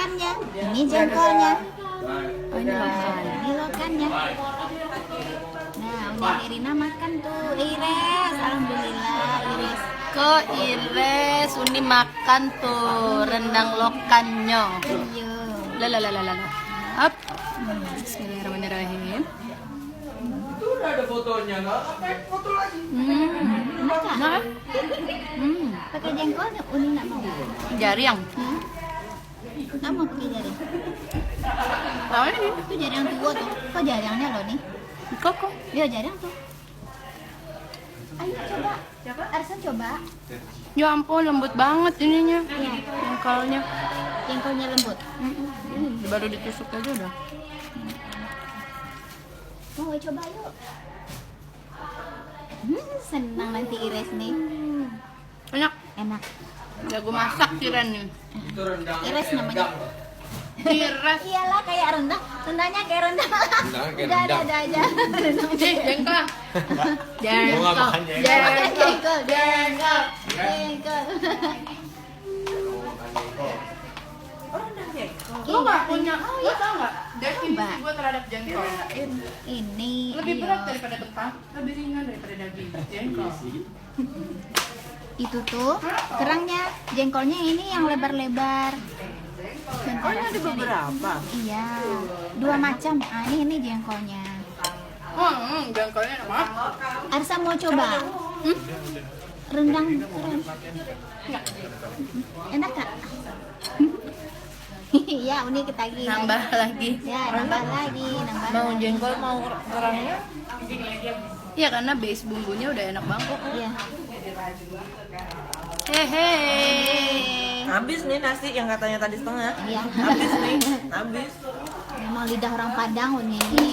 lokannya, ini jengkolnya. Oh, ini lokan. Ini lokannya. Nah, Uni Irina makan tuh. Ires, alhamdulillah Ires. Kok Ires Uni makan tuh rendang lokannya. Iya. Lalalala. Up. Bismillahirrahmanirrahim. Itu udah ada fotonya, nggak? Apa foto lagi? Enak kan? Nah, Pakai jengkol Uni nggak mau. jaring. Nggak mau pakai jaring. Tahu ini? Itu jaring tua tuh. Kok jaringnya loh nih? Koko. Dia jaring tuh. Ayo coba. Arsan coba. Ya ampun, lembut banget ininya. Iya. Jengkolnya. Jengkolnya lembut. Baru ditusuk aja udah. Mau coba yuk. Senang nanti Ires nih. Enak. Enak. Jago masak Kiran nih. Itu rendang. Ires namanya. Kiras. Iyalah kayak rendang. Rendangnya kayak rendang. Rendangnya kayak rendang. Ada aja. Nih, jengkol. Gua nggak makan Jengkol, jengkol, jengkol. Lo nggak punya, lo tau nggak? Definisi Mbak. gue terhadap jengkol Ini lebih ayo. berat daripada kentang, lebih ringan daripada daging. Jengkol. Itu tuh kerangnya, jengkolnya ini yang lebar-lebar. Oh, ini ada beberapa. Iya, dua macam. Ah, ini jengkolnya. Jengkolnya enak banget. Arsa mau coba? Rendang keren. Enak kak? Iya, Uni ketagih. Nambah lagi. Ya, nambah lagi, nambah. Mau lagi. jengkol, mau kerangnya? Iya, karena base bumbunya udah enak banget. Iya. Hehe. Habis nih nasi yang katanya tadi setengah. Iya. Habis nih, habis. Memang lidah orang Padang Uni ini.